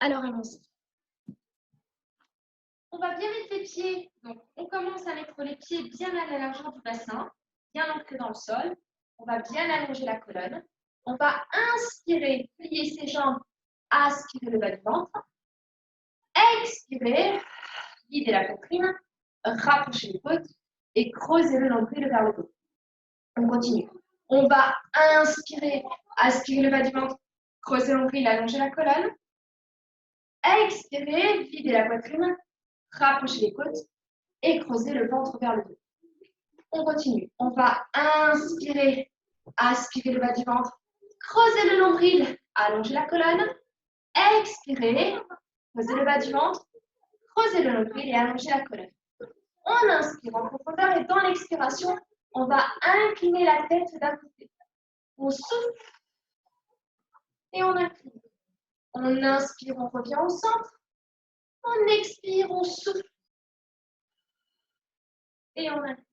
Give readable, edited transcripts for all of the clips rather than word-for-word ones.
Alors, allons-y. On va bien mettre les pieds. Donc, on commence à mettre les pieds bien à la largeur du bassin, bien ancrés dans le sol. On va bien allonger la colonne. On va inspirer, plier ses jambes, aspirer le bas du ventre. Expirer, guider la poitrine, rapprocher les côtes et creuser le nombril vers le dos. On continue. On va inspirer, aspirer le bas du ventre, creuser le nombril, allonger la colonne. Expirer, vider la poitrine, rapprocher les côtes et creuser le ventre vers le dos. On continue. On va inspirer, aspirer le bas du ventre, creuser le nombril, allonger la colonne. Expirer, creuser le bas du ventre, creuser le nombril et allonger la colonne. On inspire en profondeur et dans l'expiration, on va incliner la tête d'un côté. On souffle et on incline. On inspire, on revient au centre. On expire, on souffle et on incline.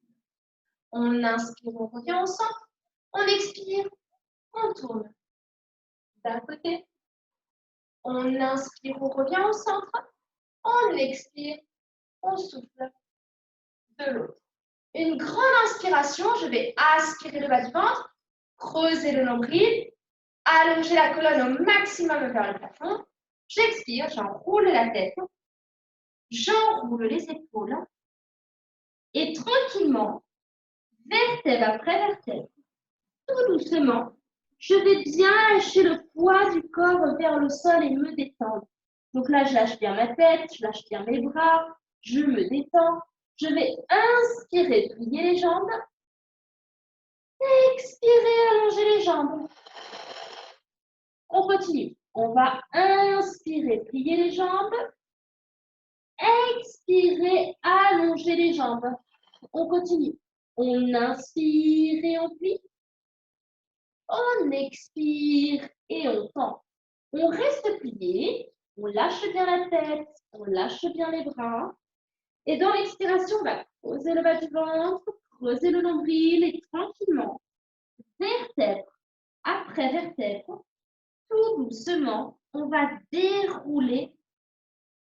On inspire, on revient au centre. On expire, on tourne d'un côté. On inspire, on revient au centre. On expire, on souffle de l'autre. Une grande inspiration, je vais aspirer le bas du ventre, creuser le nombril, allonger la colonne au maximum vers le plafond. J'expire, j'enroule la tête, j'enroule les épaules et tranquillement, vertèbre après vertèbre, tout doucement, je vais bien lâcher le poids du corps vers le sol et me détendre. Donc là, je lâche bien ma tête, je lâche bien mes bras, je me détends. Je vais inspirer, plier les jambes. Expirer, allonger les jambes. On continue. On va inspirer, plier les jambes. Expirer, allonger les jambes. On continue. On inspire et on plie. On expire et on tend. On reste plié. On lâche bien la tête. On lâche bien les bras. Et dans l'expiration, on va creuser le bas du ventre, creuser le nombril et tranquillement, vertèbre après vertèbre, tout doucement, on va dérouler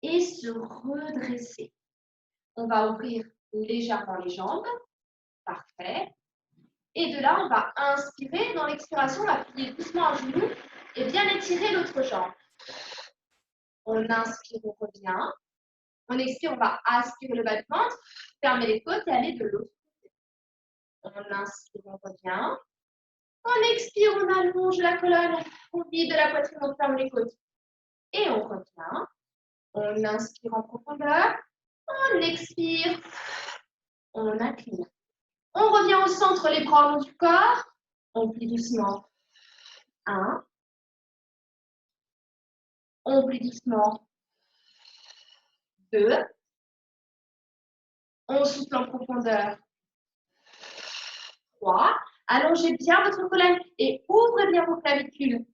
et se redresser. On va ouvrir légèrement les jambes. Parfait. Et de là, on va inspirer. Dans l'expiration, on va plier doucement un genou et bien étirer l'autre jambe. On inspire, on revient. On expire, on va aspirer le bas du ventre, fermer les côtes et aller de l'autre côté. On inspire, on revient. On expire, on allonge la colonne, on vide la poitrine, on ferme les côtes. Et on revient. On inspire en profondeur. On expire. On incline. On revient au centre, les bras au long du corps. On plie doucement. 1. On plie doucement. 2. On souffle en profondeur. 3. Allongez bien votre colonne et ouvrez bien vos clavicules.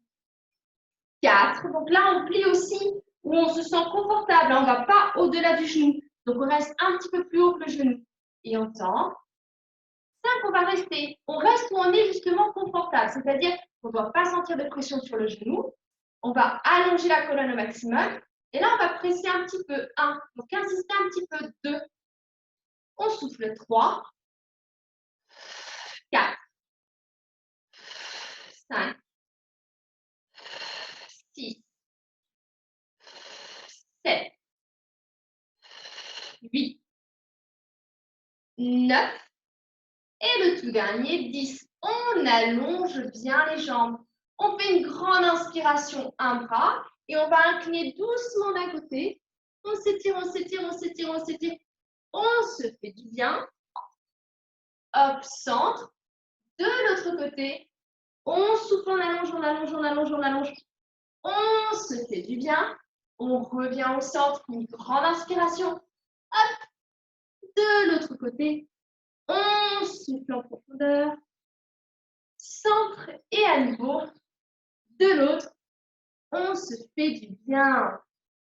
4. Donc là, on plie aussi où on se sent confortable. On ne va pas au-delà du genou. Donc, on reste un petit peu plus haut que le genou. Et on tend. 5, on va rester. On reste où on est justement confortable. C'est-à-dire qu'on ne doit pas sentir de pression sur le genou. On va allonger la colonne au maximum. Et là, on va presser un petit peu. 1. Donc, insister un petit peu. 2. On souffle. 3. 4. 5. 6. 7. 8. 9. Et le tout dernier, 10. On allonge bien les jambes. On fait une grande inspiration, un bras. Et on va incliner doucement d'un côté. On s'étire, on s'étire, on s'étire, on s'étire. On se fait du bien. Hop, centre. De l'autre côté. On souffle, on allonge, on allonge, on allonge, on allonge. On se fait du bien. On revient au centre. Une grande inspiration. Hop. De l'autre côté. On souffle en profondeur. Centre et à nouveau. De l'autre. On se fait du bien.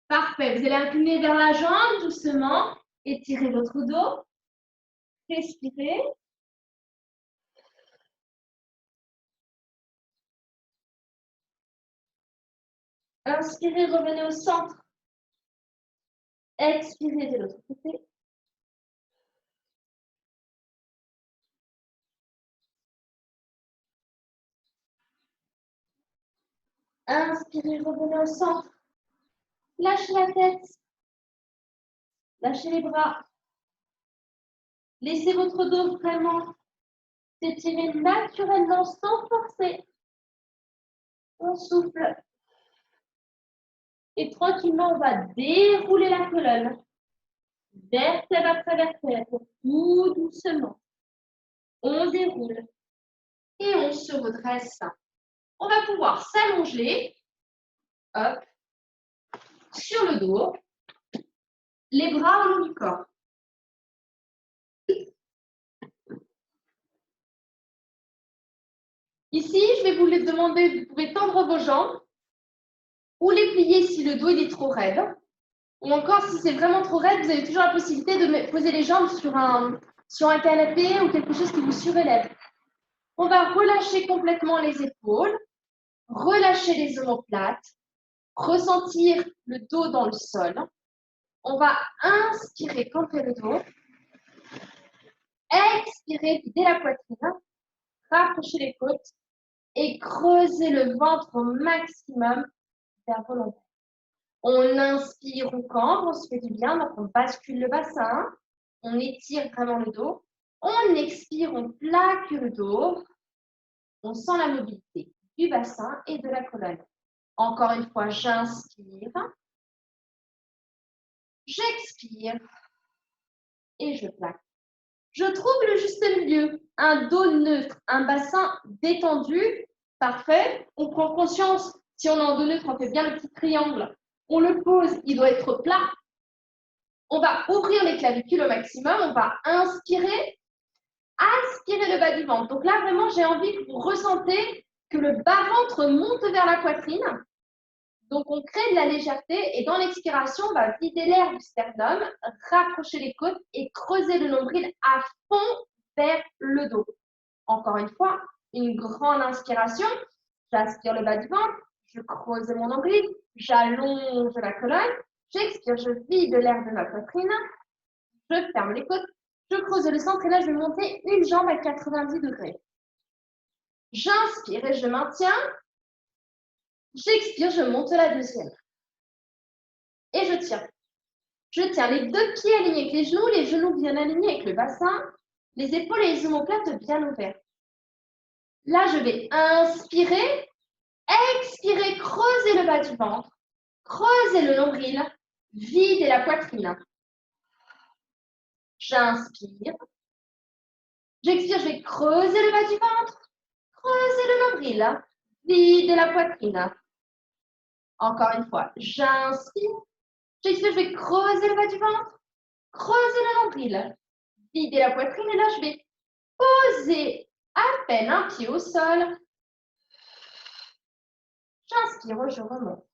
Parfait. Vous allez incliner vers la jambe doucement. Étirez votre dos. Respirez. Inspirez, revenez au centre. Expirez de l'autre côté. Inspirez, revenez au centre. Lâchez la tête. Lâchez les bras. Laissez votre dos vraiment s'étirer naturellement sans forcer. On souffle. Et tranquillement, on va dérouler la colonne. Vertèbre après vertèbre, tout doucement. On déroule. Et on se redresse. On va pouvoir s'allonger. Hop. Sur le dos. Les bras au long du corps. Ici, je vais vous les demander, vous pouvez tendre vos jambes ou les plier si le dos il est trop raide. Ou encore, si c'est vraiment trop raide, vous avez toujours la possibilité de poser les jambes sur un canapé ou quelque chose qui vous surélève. On va relâcher complètement les épaules, relâcher les omoplates, ressentir le dos dans le sol. On va inspirer, camper le dos. Expirer, vider la poitrine, rapprocher les côtes et creuser le ventre au maximum vers volontaire. On inspire, on cambre, on se fait du bien, donc on bascule le bassin, on étire vraiment le dos. On expire, on plaque le dos, on sent la mobilité du bassin et de la colonne. Encore une fois, j'inspire, j'expire et je plaque. Je trouve le juste milieu, un dos neutre, un bassin détendu, parfait. On prend conscience, si on est en dos neutre, on fait bien le petit triangle. On le pose, il doit être plat. On va ouvrir les clavicules au maximum, on va inspirer, aspirer le bas du ventre. Donc là, vraiment, j'ai envie que vous ressentez que le bas-ventre monte vers la poitrine. Donc, on crée de la légèreté et dans l'expiration, on va vider l'air du sternum, rapprocher les côtes et creuser le nombril à fond vers le dos. Encore une fois, une grande inspiration. J'aspire le bas du ventre, je creuse mon nombril, j'allonge la colonne, j'expire, je vide l'air de ma poitrine, je ferme les côtes, je creuse le centre et là, je vais monter une jambe à 90 degrés. J'inspire et je maintiens. J'expire, je monte la deuxième. Et je tiens. Je tiens les deux pieds alignés avec les genoux bien alignés avec le bassin, les épaules et les omoplates bien ouvertes. Là, je vais inspirer, expirer, creuser le bas du ventre, creuser le nombril, vider la poitrine. J'inspire. J'expire, je vais creuser le bas du ventre, creuser le nombril, vider la poitrine. Encore une fois, j'inspire. J'expire, je vais creuser le bas du ventre, creuser le nombril, vider la poitrine. Et là, je vais poser à peine un pied au sol. J'inspire, je remonte.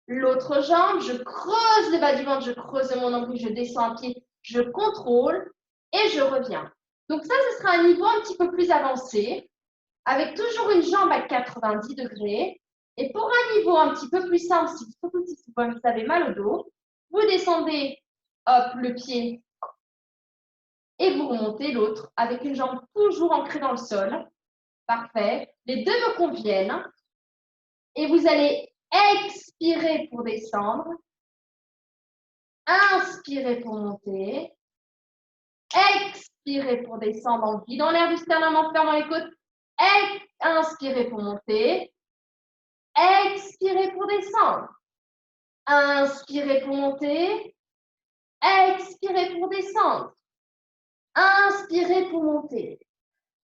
L'autre jambe, je creuse le bas du ventre, je creuse mon nombril, je descends un pied, je contrôle et je reviens. Donc ça, ce sera un niveau un petit peu plus avancé, avec toujours une jambe à 90 degrés. Et pour un niveau un petit peu plus simple, si vous avez mal au dos, vous descendez, hop, le pied et vous remontez l'autre avec une jambe toujours ancrée dans le sol. Parfait. Les deux me conviennent. Et vous allez expirer pour descendre. Inspirer pour monter. Expirer pour descendre en vidant l'air du sternum en fermant les côtes. Inspirer pour monter. Expirer pour descendre. Inspirer pour monter. Expirer pour descendre. Inspirer pour monter.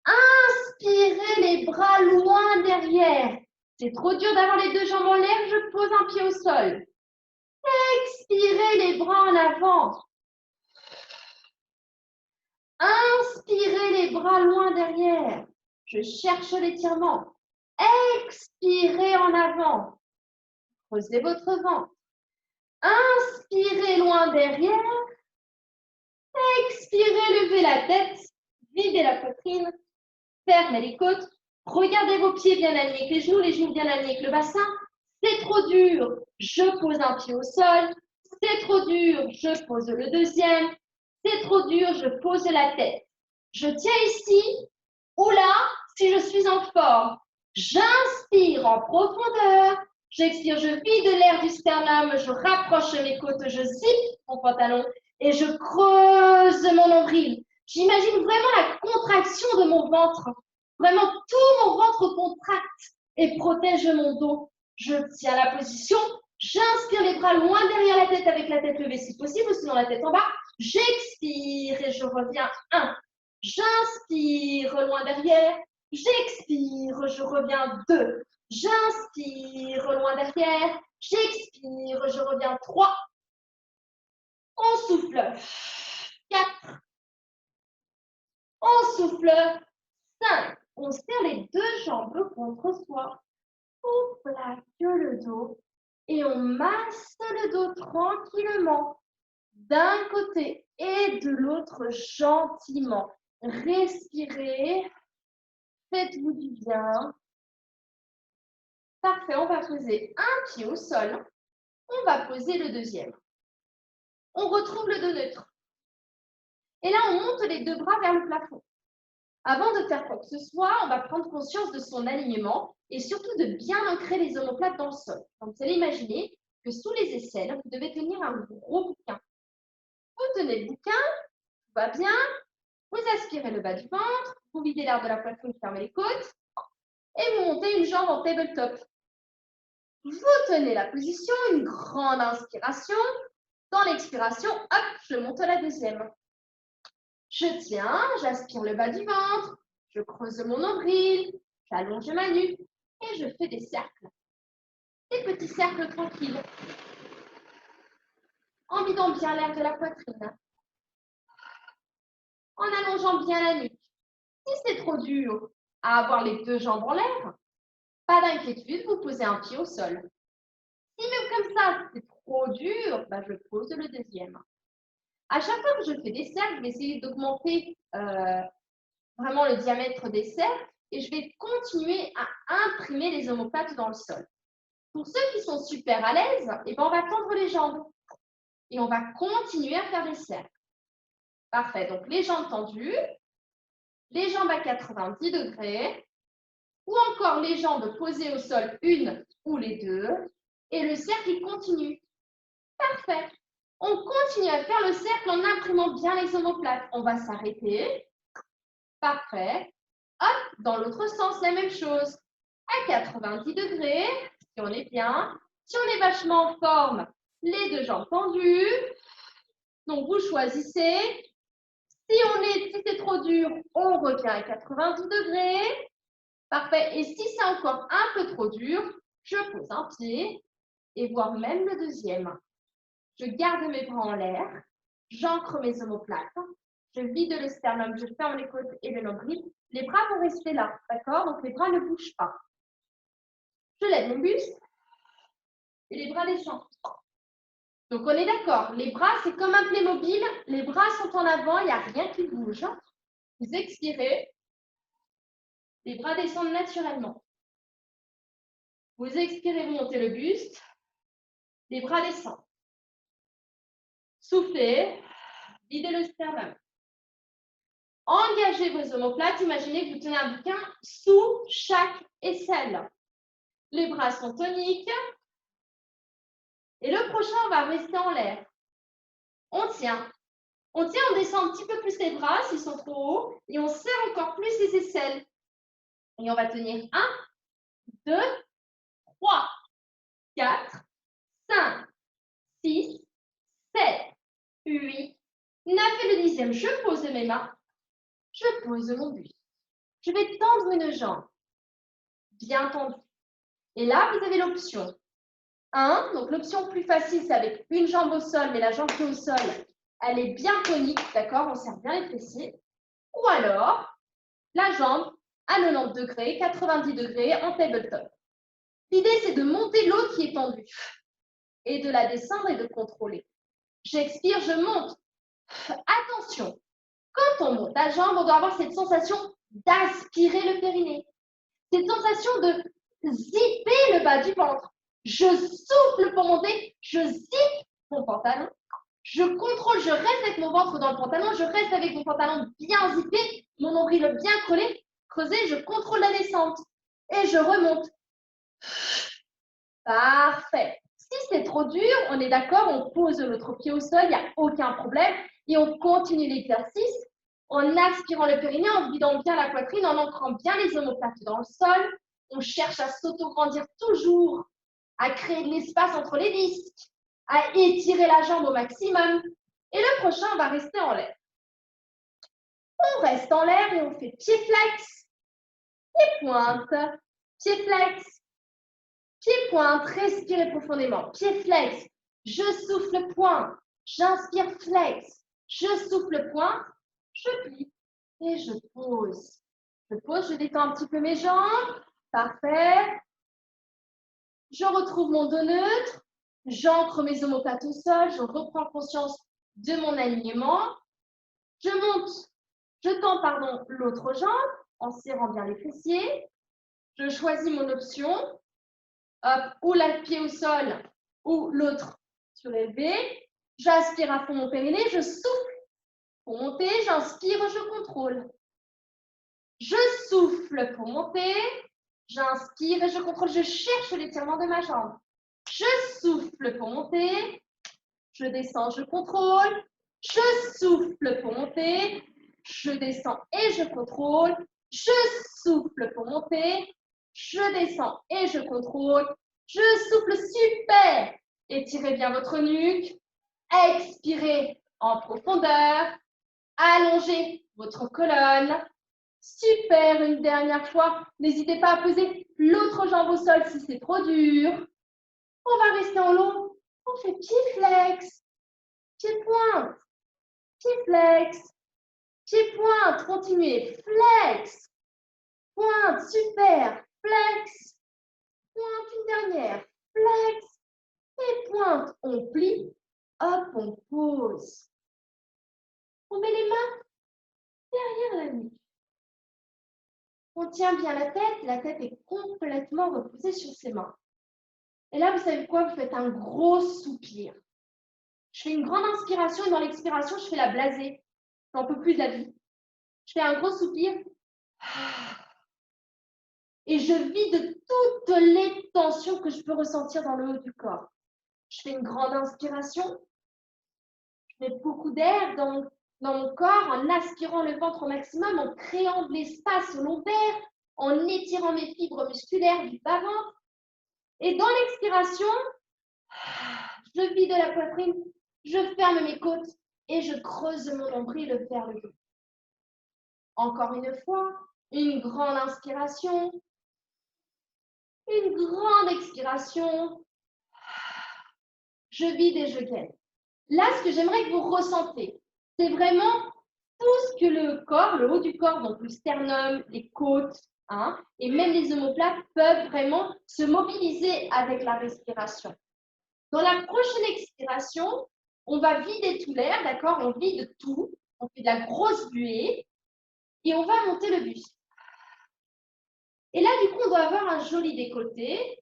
Inspirez les bras loin derrière. C'est trop dur d'avoir les deux jambes en l'air, je pose un pied au sol. Expirez les bras en avant. Inspirez les bras loin derrière. Je cherche l'étirement. Expirez en avant. Creusez votre ventre. Inspirez loin derrière. Expirez, levez la tête. Videz la poitrine. Fermez les côtes. Regardez vos pieds bien alignés avec les genoux bien alignés avec le bassin. C'est trop dur, je pose un pied au sol. C'est trop dur, je pose le deuxième. C'est trop dur, je pose la tête. Je tiens ici ou là si je suis en forme. J'inspire en profondeur. J'expire, je vide l'air du sternum, je rapproche mes côtes, je zippe mon pantalon et je creuse mon nombril. J'imagine vraiment la contraction de mon ventre. Vraiment, tout mon ventre contracte et protège mon dos. Je tiens la position. J'inspire les bras loin derrière la tête avec la tête levée si possible, sinon la tête en bas. J'expire et je reviens. 1. J'inspire loin derrière. J'expire, je reviens. 2. J'inspire loin derrière. J'expire, je reviens. 3. On souffle. 4. On souffle. 5. On serre les deux jambes contre soi. On plaque le dos et on masse le dos tranquillement d'un côté et de l'autre gentiment. Respirez, faites-vous du bien. Parfait, on va poser un pied au sol. On va poser le deuxième. On retrouve le dos neutre. Et là, on monte les deux bras vers le plafond. Avant de faire quoi que ce soit, on va prendre conscience de son alignement et surtout de bien ancrer les omoplates dans le sol. Donc, vous allez imaginer que sous les aisselles, vous devez tenir un gros bouquin. Vous tenez le bouquin, tout va bien, vous aspirez le bas du ventre, vous videz l'air de la poitrine, fermez les côtes et vous montez une jambe en tabletop. Vous tenez la position, une grande inspiration. Dans l'expiration, hop, je monte la deuxième. Je tiens, j'aspire le bas du ventre, je creuse mon nombril, j'allonge ma nuque et je fais des cercles. Des petits cercles tranquilles. En vidant bien l'air de la poitrine. En allongeant bien la nuque. Si c'est trop dur à avoir les deux jambes en l'air, pas d'inquiétude, vous posez un pied au sol. Si même comme ça, c'est trop dur, bah, je pose le deuxième. À chaque fois que je fais des cercles, je vais essayer d'augmenter vraiment le diamètre des cercles et je vais continuer à imprimer les omoplates dans le sol. Pour ceux qui sont super à l'aise, eh ben, on va tendre les jambes et on va continuer à faire des cercles. Parfait, donc les jambes tendues, les jambes à 90 degrés ou encore les jambes posées au sol, une ou les deux, et le cercle il continue. Parfait. On continue à faire le cercle en imprimant bien les omoplates. On va s'arrêter. Parfait. Hop, dans l'autre sens, la même chose. À 90 degrés, si on est bien. Si on est vachement en forme, les deux jambes tendues. Donc, vous choisissez. Si c'est trop dur, on revient à 90 degrés. Parfait. Et si c'est encore un peu trop dur, je pose un pied et voire même le deuxième. Je garde mes bras en l'air. J'ancre mes omoplates. Je vide le sternum, je ferme les côtes et le nombril. Les bras vont rester là, d'accord? Donc, les bras ne bougent pas. Je lève mon buste et les bras descendent. Donc, on est d'accord. Les bras, c'est comme un Playmobil. Les bras sont en avant, il n'y a rien qui bouge. Vous expirez. Les bras descendent naturellement. Vous expirez, vous montez le buste. Les bras descendent. Soufflez. Videz le sternum. Engagez vos omoplates. Imaginez que vous tenez un bouquin sous chaque aisselle. Les bras sont toniques. Et le prochain, on va rester en l'air. On tient. On tient, on descend un petit peu plus les bras s'ils sont trop hauts. Et on serre encore plus les aisselles. Et on va tenir 1, 2, 3, 4, 5, 6, 7, 8, 9 et le 10e. Je pose mes mains. Je pose mon buste. Je vais tendre une jambe. Bien tendue. Et là, vous avez l'option 1. Donc, l'option plus facile, c'est avec une jambe au sol, mais la jambe qui est au sol, elle est bien tonique, d'accord? On serre bien les fessiers. Ou alors, la jambe à 90 degrés, 90 degrés en tabletop. L'idée, c'est de monter l'autre qui est tendue et de la descendre et de contrôler. J'expire, je monte. Attention, quand on monte la jambe, on doit avoir cette sensation d'aspirer le périnée. Cette sensation de zipper le bas du ventre. Je souffle pour monter. Je zippe mon pantalon. Je contrôle, je reste avec mon ventre dans le pantalon. Je reste avec mon pantalon bien zippé, mon nombril bien creusé. Je contrôle la descente. Et je remonte. Parfait. Si c'est trop dur, on est d'accord, on pose notre pied au sol, il n'y a aucun problème. Et on continue l'exercice en aspirant le périnée, en vidant bien la poitrine, en ancrant bien les omoplates dans le sol. On cherche à s'auto-grandir toujours, à créer de l'espace entre les disques, à étirer la jambe au maximum. Et le prochain, on va rester en l'air. On reste en l'air et on fait pied flex et pointe. Pied flex, pied pointe, respirez profondément. Pied flex, je souffle pointe, j'inspire flex, je souffle pointe, je plie et je pose. Je pose, je détends un petit peu mes jambes. Parfait. Je retrouve mon dos neutre. J'ancre mes omoplates au sol. Je reprends conscience de mon alignement. Je monte, je tends l'autre jambe en serrant bien les fessiers. Je choisis mon option. Hop, ou le pied au sol ou l'autre surélevé. J'aspire à fond mon périnée. Je souffle pour monter. J'inspire, je contrôle. Je souffle pour monter. J'inspire et je contrôle. Je cherche l'étirement de ma jambe. Je souffle pour monter. Je descends, je contrôle. Je souffle pour monter. Je descends et je contrôle. Je souffle pour monter. Je descends et je contrôle. Je souffle, super. Étirez bien votre nuque. Expirez en profondeur. Allongez votre colonne. Super, une dernière fois. N'hésitez pas à poser l'autre jambe au sol si c'est trop dur. On va rester en long. On fait pied flex, pied pointe, pied flex, pied pointe. Continuez. Flex, pointe, super. Flex, pointe, une dernière. Flex et pointe. On plie. Hop, on pose. On met les mains derrière la nuque. On tient bien la tête est complètement reposée sur ses mains. Et là, vous savez quoi? Vous faites un gros soupir. Je fais une grande inspiration et dans l'expiration, je fais la blasée. J'en peux plus de la vie. Je fais un gros soupir. Et je vide toutes les tensions que je peux ressentir dans le haut du corps. Je fais une grande inspiration. Je mets beaucoup d'air dans mon corps en aspirant le ventre au maximum, en créant de l'espace au lombaire, en étirant mes fibres musculaires du bas-ventre. Et dans l'expiration, je vide la poitrine, je ferme mes côtes et je creuse mon nombril vers le dos. Encore une fois, une grande inspiration, une grande expiration. Je vide et je gaine. Là, ce que j'aimerais que vous ressentez, c'est vraiment tout ce que le corps, le haut du corps, donc le sternum, les côtes, et même les omoplates peuvent vraiment se mobiliser avec la respiration. Dans la prochaine expiration, on va vider tout l'air, d'accord? On vide tout, on fait de la grosse buée et on va monter le buste. Et là, du coup, on doit avoir un joli décolleté,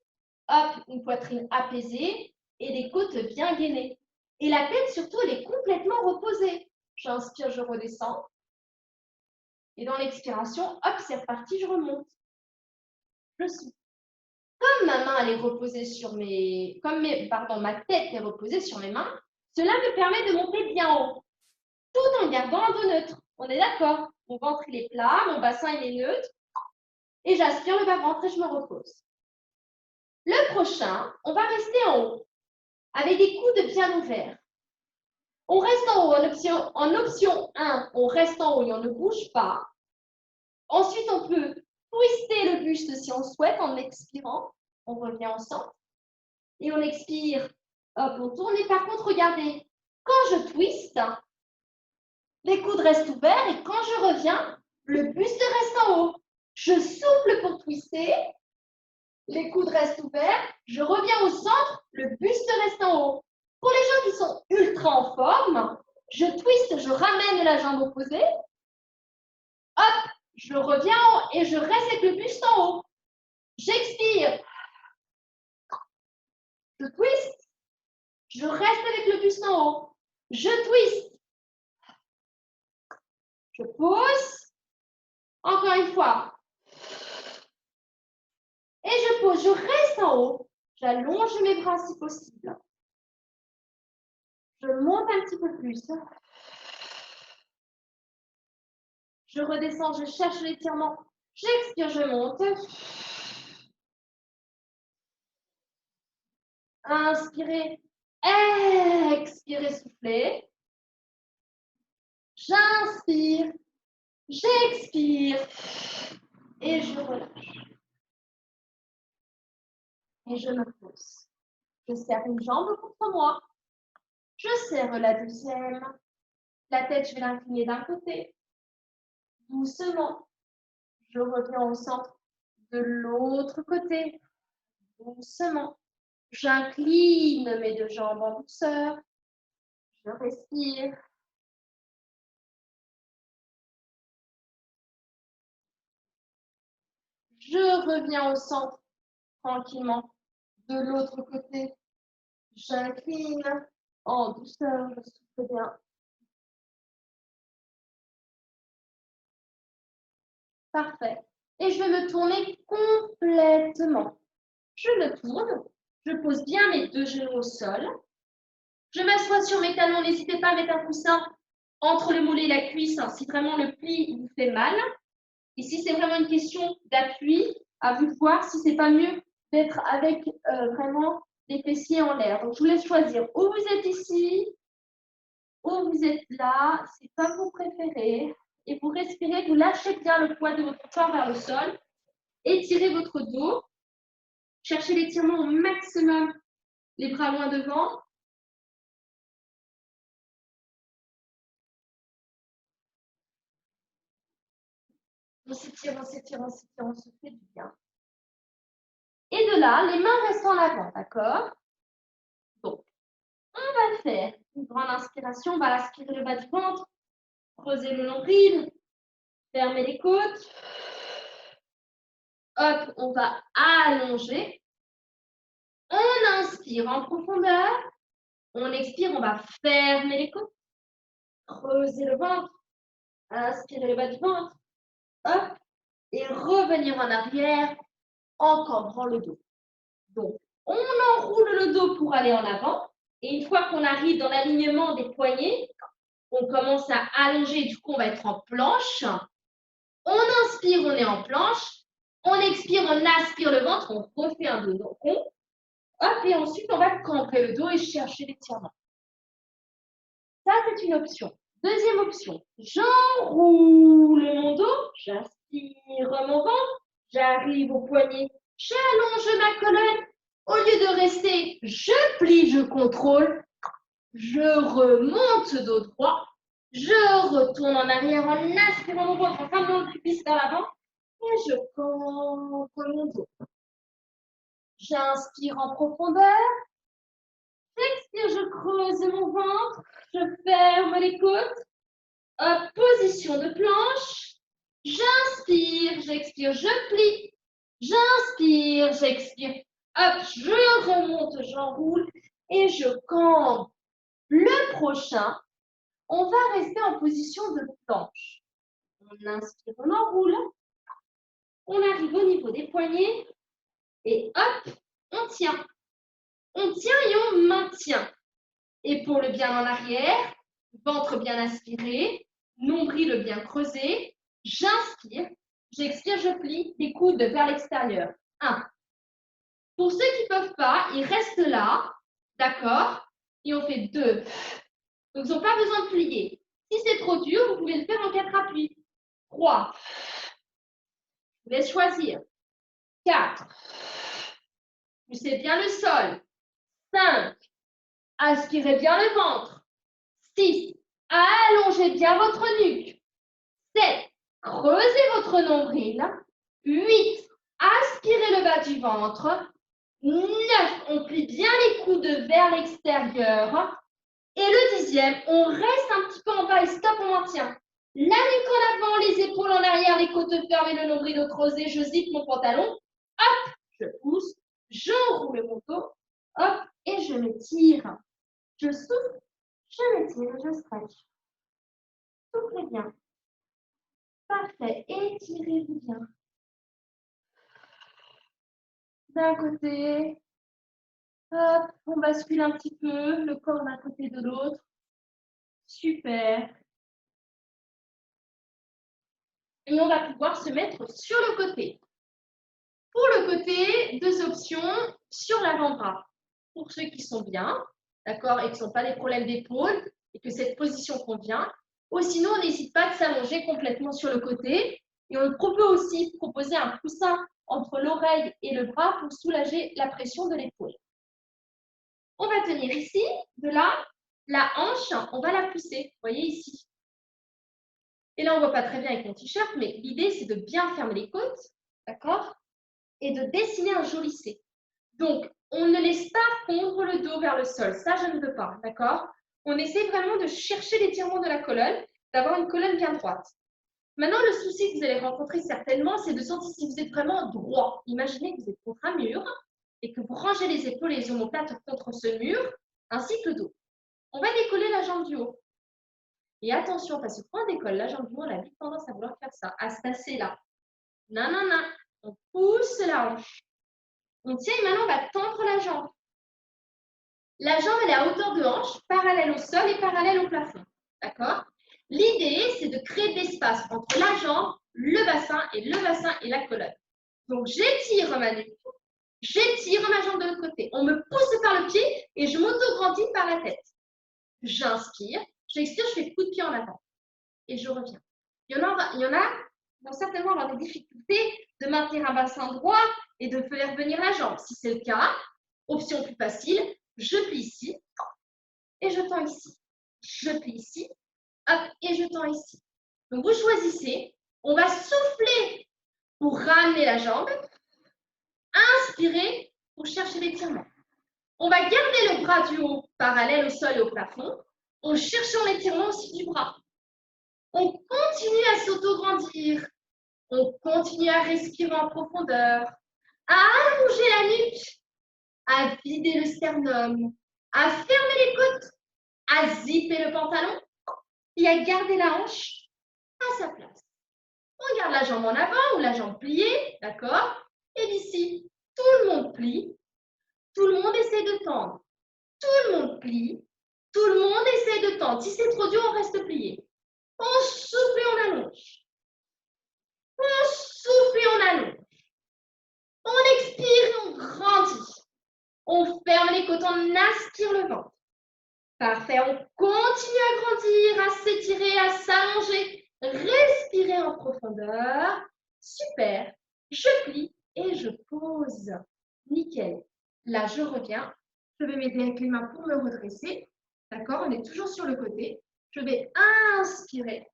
hop, une poitrine apaisée et des côtes bien gainées. Et la tête, surtout, elle est complètement reposée. J'inspire, je redescends. Et dans l'expiration, hop, c'est reparti, je remonte. Je souffle. Comme ma main elle est reposée sur ma tête est reposée sur mes mains, cela me permet de monter bien haut, tout en gardant un dos neutre. On est d'accord? Mon ventre il est plat, mon bassin il est neutre, et j'aspire le bas-ventre et je me repose. Le prochain, on va rester en haut, avec des coudes bien ouverts. On reste en haut, en option 1, on reste en haut et on ne bouge pas. Ensuite, on peut twister le buste si on souhaite en expirant. On revient au centre. Et on expire. Hop, on tourne. Et par contre, regardez, quand je twiste, les coudes restent ouverts. Et quand je reviens, le buste reste en haut. Je souffle pour twister. Les coudes restent ouverts. Je reviens au centre. Le buste reste en haut. Pour les gens qui sont ultra en forme, je twiste, je ramène la jambe opposée. Hop, je reviens en haut et je reste avec le buste en haut. J'expire. Je twist. Je reste avec le buste en haut. Je twist. Je pousse. Encore une fois. Et je pose. Je reste en haut. J'allonge mes bras si possible. Je monte un petit peu plus. Je redescends, je cherche l'étirement. J'expire, je monte. Inspirez. Expirez, soufflez. J'inspire. J'expire. Et je relâche. Et je me pose. Je serre une jambe contre moi. Je serre la deuxième. La tête, je vais l'incliner d'un côté. Doucement. Je reviens au centre de l'autre côté. Doucement. J'incline mes deux jambes en douceur. Je respire. Je reviens au centre tranquillement. De l'autre côté, j'incline en douceur. Je souffle bien. Parfait. Et je vais me tourner complètement. Je me tourne. Je pose bien mes deux genoux au sol. Je m'assois sur mes talons. N'hésitez pas à mettre un coussin entre le mollet et la cuisse si vraiment le pli vous fait mal. Et si c'est vraiment une question d'appui, à vous de voir si c'est pas mieux d'être avec vraiment les fessiers en l'air. Donc, je vous laisse choisir. Ou vous êtes ici, ou vous êtes là. C'est comme vous préférez. Et vous respirez, vous lâchez bien le poids de votre corps vers le sol. Étirez votre dos. Cherchez l'étirement au maximum. Les bras loin devant. On s'étire, on s'étire, on s'étire, on se fait du bien. Et de là, les mains restent en avant, d'accord? Donc, on va faire une grande inspiration. On va aspirer le bas du ventre, creuser le nombril, fermer les côtes. Hop, on va allonger. On inspire en profondeur. On expire, on va fermer les côtes. Creuser le ventre. Inspirer le bas du ventre. Hop. Et revenir en arrière en cambrant le dos. Donc, on enroule le dos pour aller en avant. Et une fois qu'on arrive dans l'alignement des poignets, on commence à allonger. Du coup, on va être en planche. On inspire, on est en planche. On expire, on aspire le ventre. On refait un dos rond. Hop, et ensuite, on va camper le dos et chercher l'étirement. Ça, c'est une option. Deuxième option, j'enroule mon dos. J'inspire mon ventre. J'arrive au poignet. J'allonge ma colonne. Au lieu de rester, je plie, je contrôle. Je remonte dos droit. Je retourne en arrière en aspirant mon ventre, en ramenant le pubis vers l'avant. Et je campe mon dos. J'inspire en profondeur. J'expire, je creuse mon ventre. Je ferme les côtes. Hop, position de planche. J'inspire, j'expire, je plie. J'inspire, j'expire. Hop, je remonte, j'enroule et je campe. Le prochain, on va rester en position de planche. On inspire, on enroule. On arrive au niveau des poignets. Et hop, on tient. On tient et on maintient. Épaules bien en arrière. Ventre bien aspiré. Nombril bien creusé. J'inspire. J'expire, je plie. Les coudes vers l'extérieur. 1. Pour ceux qui ne peuvent pas, ils restent là. D'accord? Et on fait 2. Donc, ils n'ont pas besoin de plier. Si c'est trop dur, vous pouvez le faire en 4 appuis. 3. Je vous laisse choisir. 4. Poussez bien le sol. 5. Aspirez bien le ventre. 6. Allongez bien votre nuque. 7. Creusez votre nombril. 8. Aspirez le bas du ventre. 9. On plie bien les coudes vers l'extérieur. Et le 10e, on reste un petit peu en bas et stop, on maintient. La nuque en avant, les épaules en arrière, les côtes fermées, le nombril creusé. Je zippe mon pantalon. Hop, je pousse. J'enroule mon dos. Hop, et je m'étire. Je souffle, je m'étire, je stretch. Soufflez bien. Parfait. Étirez-vous bien. D'un côté. Hop, on bascule un petit peu le corps d'un côté de l'autre. Super. Et on va pouvoir se mettre sur le côté. Pour le côté, deux options sur l'avant-bras. Pour ceux qui sont bien, d'accord, et qui n'ont pas des problèmes d'épaule, et que cette position convient. Ou sinon, on n'hésite pas de s'allonger complètement sur le côté. Et on peut aussi proposer un coussin entre l'oreille et le bras pour soulager la pression de l'épaule. On va tenir ici, de là, la hanche, on va la pousser, vous voyez ici. Et là, on ne voit pas très bien avec mon t-shirt, mais l'idée, c'est de bien fermer les côtes, d'accord, et de dessiner un joli C. Donc, on ne laisse pas fondre le dos vers le sol. Ça, je ne veux pas, d'accord? On essaie vraiment de chercher l'étirement de la colonne, d'avoir une colonne bien droite. Maintenant, le souci que vous allez rencontrer certainement, c'est de sentir si vous êtes vraiment droit. Imaginez que vous êtes contre un mur et que vous rangez les épaules et les omoplates contre ce mur, ainsi que le dos. On va décoller la jambe du haut. Et attention, parce que quand on décolle la jambe du haut, on a vite tendance à vouloir faire ça, à se tasser là. Non, non, non. On pousse la hanche. On tient et maintenant, on va tendre la jambe. La jambe, elle est à hauteur de hanche, parallèle au sol et parallèle au plafond. D'accord? L'idée, c'est de créer de l'espace entre la jambe, le bassin et la colonne. Donc, j'étire ma nuque, j'étire ma jambe de l'autre côté. On me pousse par le pied et je m'auto-grandis par la tête. J'inspire, j'expire, je fais coup de pied en avant. Et je reviens. Il y en a vont certainement avoir des difficultés de maintenir un bassin droit et de faire venir la jambe. Si c'est le cas, option plus facile, je plie ici et je tends ici. Je plie ici, hop, et je tends ici. Donc, vous choisissez. On va souffler pour ramener la jambe. Inspirer pour chercher l'étirement. On va garder le bras du haut parallèle au sol et au plafond en cherchant l'étirement aussi du bras. On continue à s'auto-grandir. On continue à respirer en profondeur, à allonger la nuque, à vider le sternum, à fermer les côtes, à zipper le pantalon et à garder la hanche à sa place. On garde la jambe en avant ou la jambe pliée, d'accord? Et d'ici, tout le monde plie, tout le monde essaie de tendre. Tout le monde plie, tout le monde essaie de tendre. Si c'est trop dur, on reste plié. On souffle et on allonge. On souffle et on allonge. On expire et on grandit. On ferme les côtes, on aspire le ventre. Parfait, on continue à grandir, à s'étirer, à s'allonger. Respirer en profondeur. Super. Je plie et je pose. Nickel. Là, je reviens. Je vais m'aider avec les mains pour me redresser. D'accord? On est toujours sur le côté. Je vais inspirer.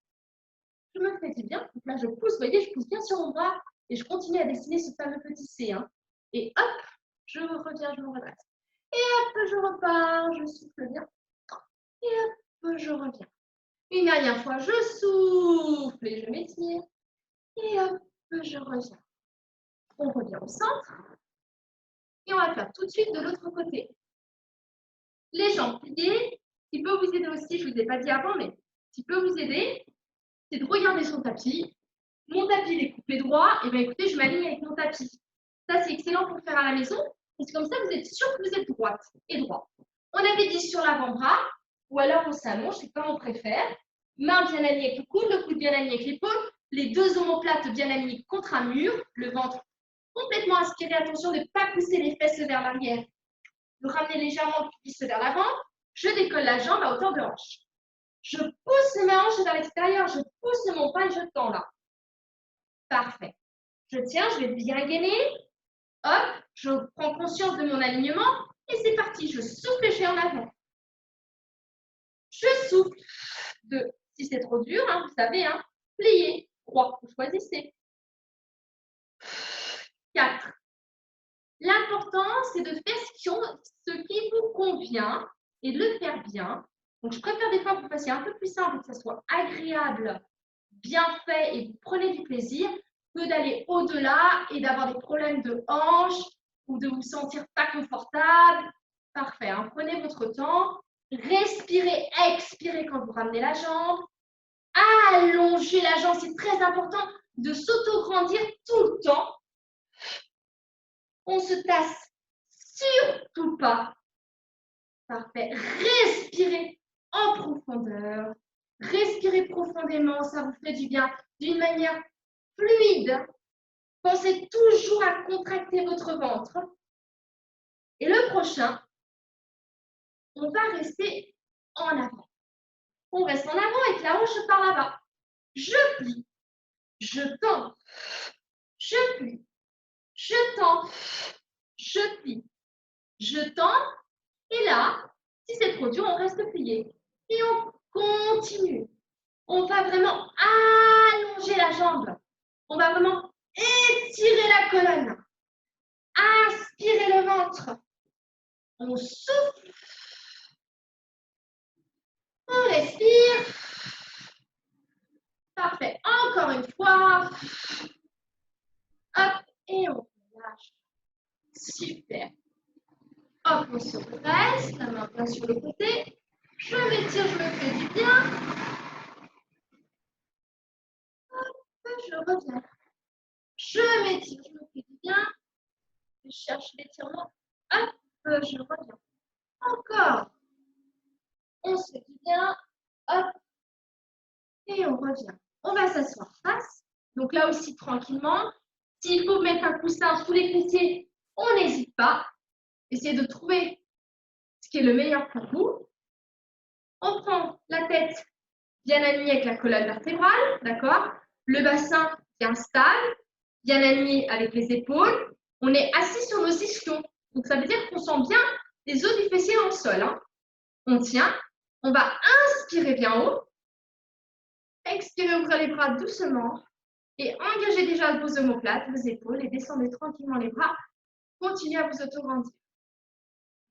Je me fais du bien. Donc là, je pousse. Vous voyez, je pousse bien sur mon bras et je continue à dessiner ce fameux petit C. Hein. Et hop, je reviens, je me redresse. Et hop, je repars, je souffle bien. Et hop, je reviens. Une dernière fois, je souffle et je m'étire. Et hop, je reviens. On revient au centre. Et on va faire tout de suite de l'autre côté. Les jambes pliées. Ce qui peut vous aider aussi, je ne vous ai pas dit avant, mais ce qui peut vous aider, c'est de regarder son tapis. Mon tapis, il est coupé droit. Et bien écoutez, je m'aligne avec mon tapis. Ça, c'est excellent pour faire à la maison. Parce que comme ça, vous êtes sûr que vous êtes droite et droit. On avait dit sur l'avant-bras, ou alors on s'allonge, c'est comme on préfère. Main bien alignée avec le coude bien aligné avec l'épaule, les deux omoplates bien alignées contre un mur, le ventre complètement aspiré. Attention de ne pas pousser les fesses vers l'arrière. De ramener légèrement le pubis vers l'avant. Je décolle la jambe à hauteur de hanche. Je pousse ma hanche vers l'extérieur, je pousse mon pas et je tends là. Parfait. Je tiens, je vais bien gainer. Hop, je prends conscience de mon alignement et c'est parti. Je souffle et je vais en avant. Je souffle. 2. Si c'est trop dur, hein, vous savez, hein, plier. 3. Vous choisissez. 4. L'important, c'est de faire ce qui vous convient et de le faire bien. Donc, je préfère des fois que vous fassiez un peu plus simple, que ça soit agréable, bien fait et vous prenez du plaisir, que d'aller au-delà et d'avoir des problèmes de hanche ou de vous sentir pas confortable Parfait. Hein. Prenez votre temps. Respirez, expirez quand vous ramenez la jambe. Allongez la jambe. C'est très important de s'auto-grandir tout le temps. On se tasse surtout pas. Parfait. Respirez en profondeur. Respirez profondément, ça vous fait du bien d'une manière fluide. Pensez toujours à contracter votre ventre. Et le prochain, on va rester en avant. On reste en avant avec la hanche par là-bas. Je plie, je tends, je plie, je tends, je plie, je tends. Et là, si c'est trop dur, on reste plié. Et on continue. On va vraiment allonger la jambe. On va vraiment étirer la colonne. Inspirez le ventre. On souffle. On respire. Parfait. Encore une fois. Hop, et on lâche. Super. Hop, on se redresse. La main bien sur le côté. Je m'étire, je me fais du bien. Hop, je reviens. Je m'étire, je me fais du bien. Je cherche l'étirement. Hop, je reviens. Encore. On se dit bien. Hop. Et on revient. On va s'asseoir face. Donc là aussi, tranquillement. S'il faut mettre un coussin sous les fessiers, on n'hésite pas. Essayez de trouver ce qui est le meilleur pour vous. On prend la tête bien alignée avec la colonne vertébrale. D'accord? Le bassin bien stable, bien aligné avec les épaules. On est assis sur nos ischions. Donc ça veut dire qu'on sent bien les os du fessier dans le sol. Hein. On tient. On va inspirer bien haut. Expirez, ouvrez les bras doucement. Et engagez déjà vos omoplates, vos épaules et descendez tranquillement les bras. Continuez à vous auto-grandir.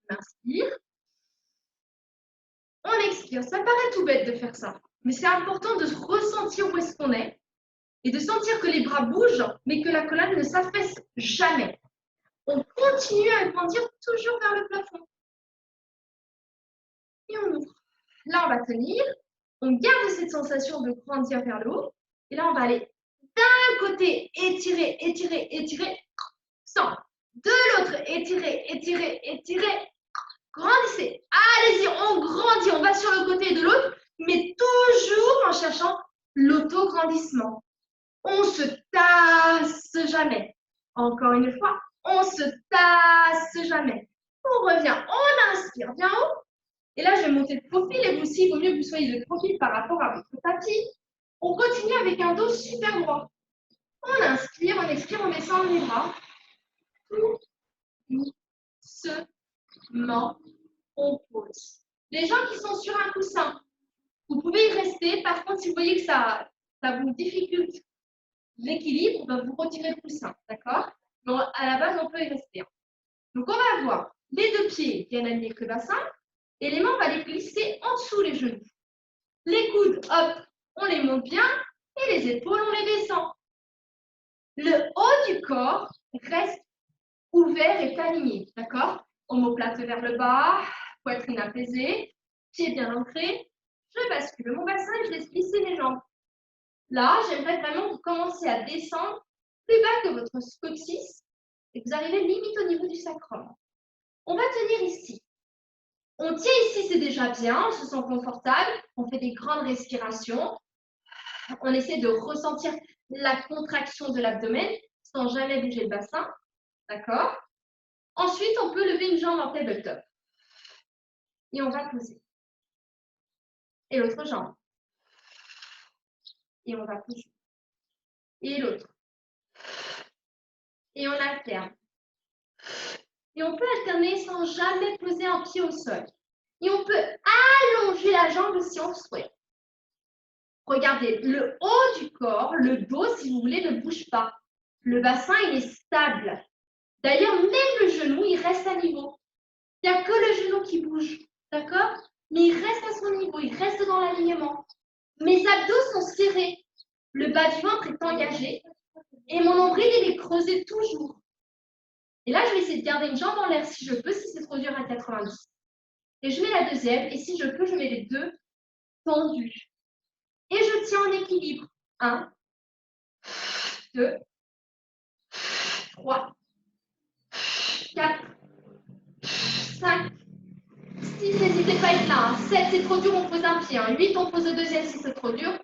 On inspire. On expire. Ça paraît tout bête de faire ça. Mais c'est important de ressentir où est-ce qu'on est et de sentir que les bras bougent, mais que la colonne ne s'affaisse jamais. On continue à grandir toujours vers le plafond. Et on ouvre. Là, on va tenir. On garde cette sensation de grandir vers le haut. Et là, on va aller d'un côté, étirer, étirer, étirer. Sans. De l'autre, étirer, étirer, étirer. Grandissez. Allez-y, on grandit. On va sur le côté de l'autre, mais toujours en cherchant l'auto-grandissement. On se tasse jamais. Encore une fois, on se tasse jamais. On revient, on inspire bien haut. Et là, je vais monter de profil et vous aussi, il vaut mieux que vous soyez de profil par rapport à votre tapis. On continue avec un dos super droit. On inspire, on expire, on descend les bras. Tout doucement, on pose. Les gens qui sont sur un coussin, vous pouvez y rester. Par contre, si vous voyez que ça vous difficulte l'équilibre, ben vous retirez le coussin, d'accord? Mais à la base, on peut y rester. Donc, on va avoir les deux pieds bien alignés avec le bassin et les mains, on va les glisser en dessous les genoux. Les coudes, hop, on les monte bien et les épaules, on les descend. Le haut du corps reste ouvert et aligné, d'accord? Omoplate vers le bas, poitrine apaisée, pieds bien ancrés. Je bascule mon bassin et je laisse glisser les jambes. Là, j'aimerais vraiment que vous commenciez à descendre plus bas que votre coccyx et que vous arrivez limite au niveau du sacrum. On va tenir ici. On tient ici, c'est déjà bien, on se sent confortable. On fait des grandes respirations. On essaie de ressentir la contraction de l'abdomen sans jamais bouger le bassin. D'accord? Ensuite, on peut lever une jambe en tabletop. Et on va poser. Et l'autre jambe. Et on va poser. Et l'autre. Et on alterne. Et on peut alterner sans jamais poser un pied au sol. Et on peut allonger la jambe si on le souhaite. Regardez, le haut du corps, le dos, si vous voulez, ne bouge pas. Le bassin, il est stable. D'ailleurs, même le genou, il reste à niveau. Il n'y a que le genou qui bouge, d'accord? Mais il reste à son niveau, il reste dans l'alignement. Mes abdos sont serrés. Le bas du ventre est engagé. Et mon nombril, il est creusé toujours. Et là, je vais essayer de garder une jambe en l'air si je peux, si c'est trop dur à 90. Et je mets la deuxième, et si je peux, je mets les deux tendus. Et je tiens en équilibre. 1, 2, 3, 4, 5, 6, n'hésitez pas à être là. 7, c'est trop dur, on pose un pied. 8, on pose le deuxième si c'est trop dur.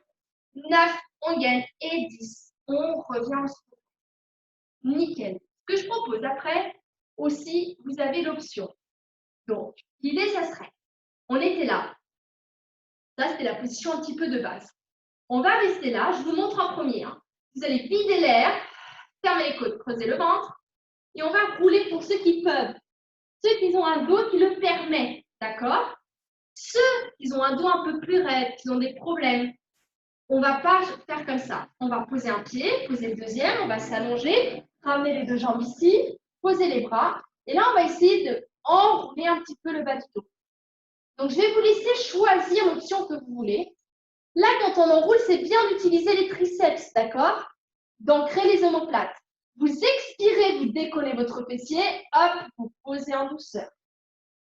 9, on gagne. Et 10, on revient en sport. Nickel. Ce que je propose après, aussi, vous avez l'option. Donc, l'idée, ça serait, on était là. Ça, c'était la position un petit peu de base. On va rester là. Je vous montre en premier. Vous allez vider l'air, fermer les côtes, creuser le ventre. Et on va rouler pour ceux qui peuvent. Ceux qui ont un dos qui le permet. D'accord? Ceux qui ont un dos un peu plus raide, qui ont des problèmes, on ne va pas faire comme ça. On va poser un pied, poser le deuxième, on va s'allonger, ramener les deux jambes ici, poser les bras. Et là, on va essayer de enrouler un petit peu le bas du dos. Donc, je vais vous laisser choisir l'option que vous voulez. Là, quand on enroule, c'est bien d'utiliser les triceps, d'accord? D'ancrer les omoplates. Vous expirez, vous décollez votre fessier, hop, vous posez en douceur.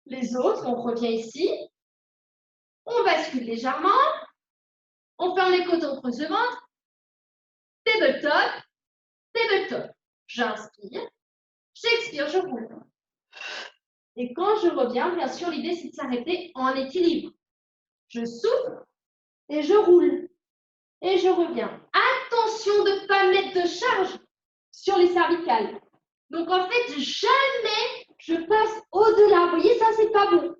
Les autres, on revient ici, on bascule légèrement, on ferme les côtes, on creuse le ventre, tabletop, tabletop. J'inspire, j'expire, je roule. Et quand je reviens, bien sûr, l'idée c'est de s'arrêter en équilibre. Je souffle et je roule. Et je reviens. Attention de ne pas mettre de charge sur les cervicales. Donc en fait, jamais je passe au-delà. Vous voyez, ça, c'est pas bon.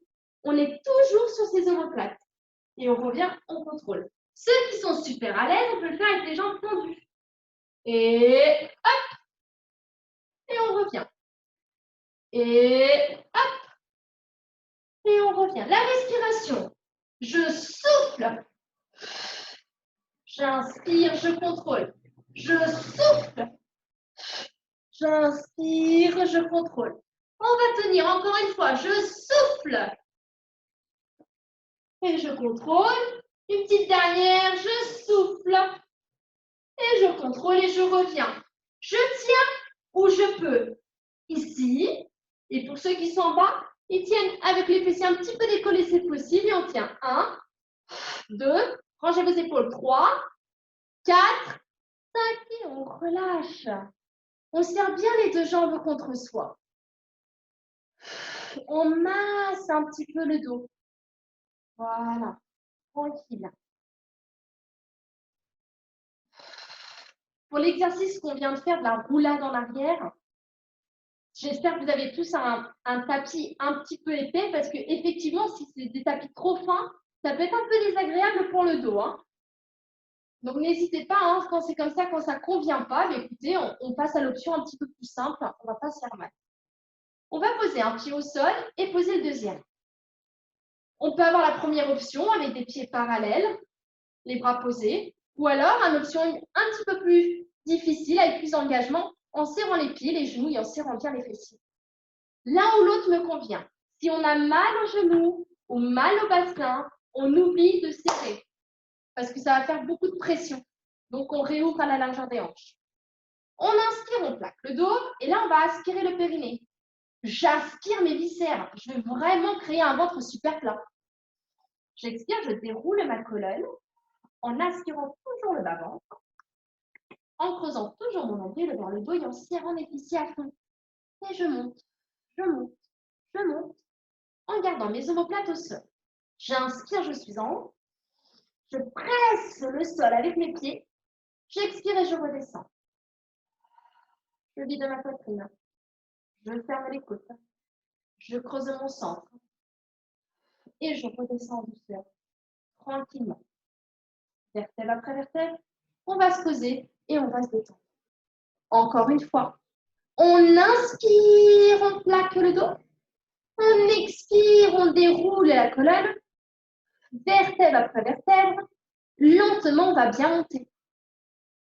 On est toujours sur ces omoplates. Et on revient, on contrôle. Ceux qui sont super à l'aise, on peut le faire avec les jambes tendues. Et hop, et on revient. Et hop, et on revient. La respiration. Je souffle. J'inspire, je contrôle. Je souffle. J'inspire, je contrôle. On va tenir encore une fois. Je souffle. Et je contrôle. Une petite dernière. Je souffle. Et je contrôle et je reviens. Je tiens où je peux. Ici. Et pour ceux qui sont en bas, ils tiennent avec les fessiers un petit peu décollés, c'est possible. Et on tient 1, 2, rangez vos épaules, 3, 4, 5 et on relâche. On serre bien les deux jambes contre soi. On masse un petit peu le dos. Voilà, tranquille. Pour l'exercice qu'on vient de faire de la roulade en arrière, j'espère que vous avez tous un tapis un petit peu épais parce qu'effectivement, si c'est des tapis trop fins, ça peut être un peu désagréable pour le dos. Donc, n'hésitez pas, quand c'est comme ça, quand ça ne convient pas, mais écoutez, on passe à l'option un petit peu plus simple, on ne va pas se faire mal. On va poser un pied au sol et poser le deuxième. On peut avoir la première option avec des pieds parallèles, les bras posés, ou alors une option un petit peu plus difficile, avec plus d'engagement, en serrant les pieds, les genoux et en serrant bien les fessiers. L'un ou l'autre me convient. Si on a mal au genou ou mal au bassin, on oublie de serrer parce que ça va faire beaucoup de pression. Donc, on réouvre à la largeur des hanches. On inspire, on plaque le dos et là, on va aspirer le périnée. J'aspire mes viscères. Je vais vraiment créer un ventre super plat. J'expire, je déroule ma colonne en aspirant toujours le bas-ventre, en creusant toujours mon nombril vers le dos et en serrant mes fessiers à fond. Et je monte, je monte, je monte, en gardant mes omoplates au sol. J'inspire, je suis en haut. Je presse le sol avec mes pieds. J'expire et je redescends. Je vide ma poitrine. Je ferme les côtes. Je creuse mon centre. Et je redescends en douceur, tranquillement. Vertèbre après vertèbre, on va se poser et on va se détendre. Encore une fois, on inspire, on plaque le dos. On expire, on déroule la colonne. Vertèbre après vertèbre. Lentement, on va bien monter.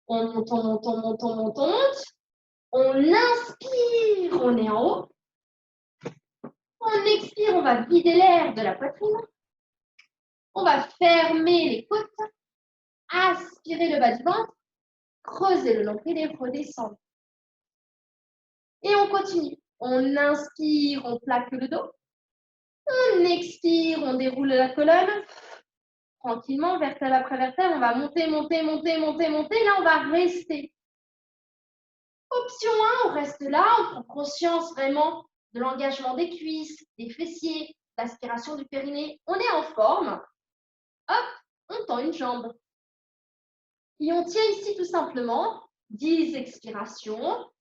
On monte, on monte, on monte, on monte, on monte. On inspire, on est en haut. On expire, on va vider l'air de la poitrine. On va fermer les côtes. Aspirer le bas du ventre. Creuser le nombril et redescendre. Et on continue. On inspire, on plaque le dos. On expire, on déroule la colonne. Tranquillement, vertèbre après vertèbre, on va monter, monter, monter, monter, monter. Là, on va rester. Option 1, on reste là, on prend conscience vraiment de l'engagement des cuisses, des fessiers, l'aspiration du périnée. On est en forme. Hop, on tend une jambe. Et on tient ici tout simplement 10 expirations,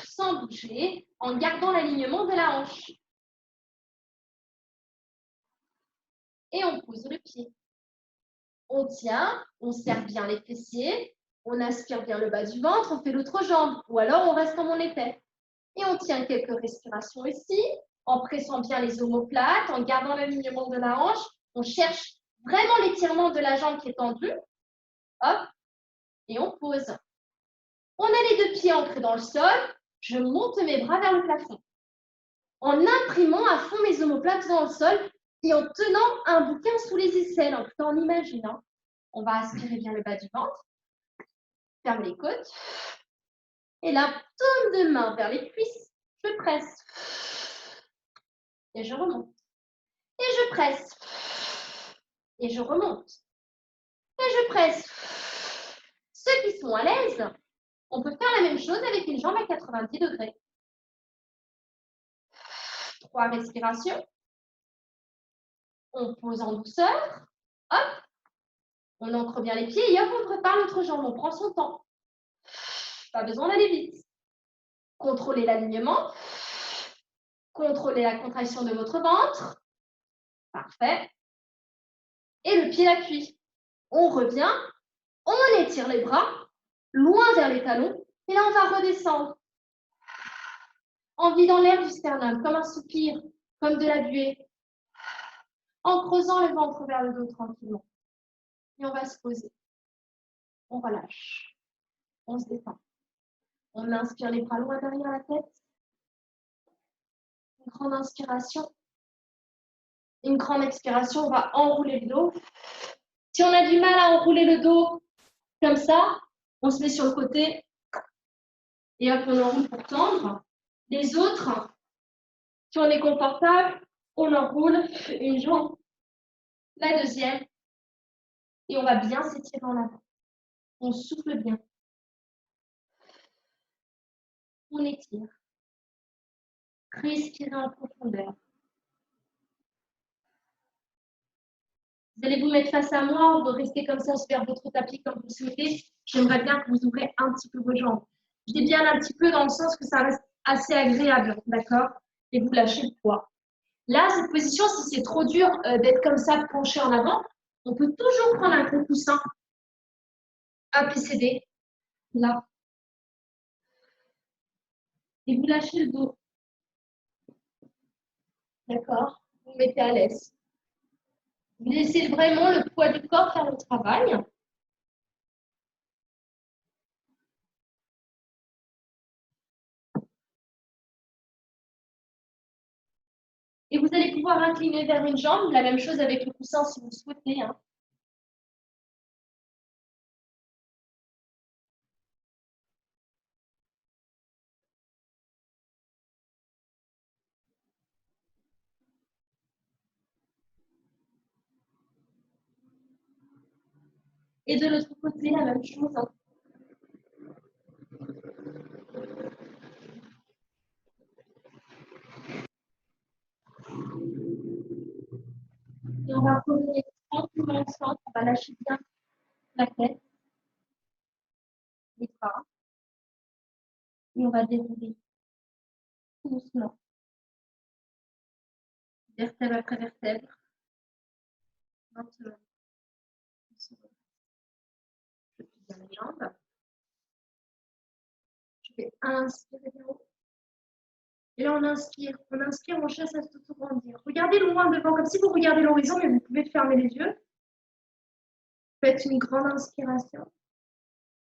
sans bouger, en gardant l'alignement de la hanche. Et on pose le pied. On tient, on serre bien les fessiers, on aspire bien le bas du ventre, on fait l'autre jambe, ou alors on reste comme on était. Et on tient quelques respirations ici, en pressant bien les omoplates, en gardant l'alignement de la hanche. On cherche vraiment l'étirement de la jambe qui est tendue. Hop, et on pose. On a les deux pieds ancrés dans le sol. Je monte mes bras vers le plafond. En imprimant à fond mes omoplates dans le sol et en tenant un bouquin sous les aisselles, en tout cas en imaginant. On va aspirer bien le bas du ventre. Ferme les côtes. Et là, paume de main vers les cuisses. Je presse. Et je remonte. Et je presse. Et je remonte. Et je presse. Ceux qui sont à l'aise, on peut faire la même chose avec une jambe à 90 degrés. 3 respirations. On pose en douceur. Hop. On ancre bien les pieds et hop, on prépare l'autre jambe. On prend son temps. Pas besoin d'aller vite. Contrôlez l'alignement. Contrôlez la contraction de votre ventre. Parfait. Et le pied appuie. On revient. On étire les bras. Loin vers les talons. Et là, on va redescendre. En vidant l'air du sternum, comme un soupir, comme de la buée. En creusant le ventre vers le dos tranquillement. Et on va se poser. On relâche. On se détend. On inspire les bras loin derrière la tête. Une grande inspiration. Une grande expiration, on va enrouler le dos. Si on a du mal à enrouler le dos comme ça, on se met sur le côté et hop, on enroule pour tendre. Les autres, si on est confortable, on enroule une jambe, la deuxième, et on va bien s'étirer en avant. On souffle bien. On étire. Respirez en profondeur. Vous allez vous mettre face à moi, ou rester comme ça sur votre tapis comme vous le souhaitez. J'aimerais bien que vous ouvrez un petit peu vos jambes. Je dis bien un petit peu dans le sens que ça reste assez agréable, d'accord? Et vous lâchez le poids. Là, cette position, si c'est trop dur d'être comme ça, penché en avant, on peut toujours prendre un gros coussin. Hop, et céder. Là. Et vous lâchez le dos. D'accord? Vous mettez à l'aise. Vous laissez vraiment le poids du corps faire le travail. Et vous allez pouvoir incliner vers une jambe. La même chose avec le coussin si vous le souhaitez. Hein. Et de l'autre côté, la même chose. Hein. Et on va revenir tranquillement ensemble. On va lâcher bien la tête, les bras. Et on va dérouler doucement. Vertèbre après vertèbre. Maintenant, je plie bien les jambes. Je vais inspirer bien haut. Et là, on inspire, on chasse à s'auto-grandir. Regardez loin devant, comme si vous regardez l'horizon, mais vous pouvez fermer les yeux. Faites une grande inspiration.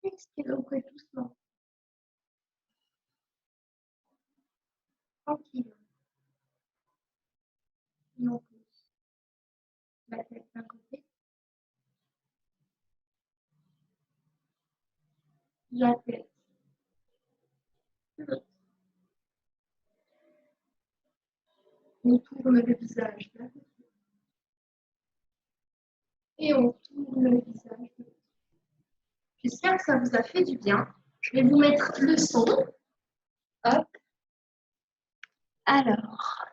Expirez, ouvrez doucement. Tranquille. Et on pousse la tête d'un côté, la tête de l'autre. On tourne le visage vers le haut. Et on tourne le visage. J'espère que ça vous a fait du bien. Je vais vous mettre le son. Hop. Alors.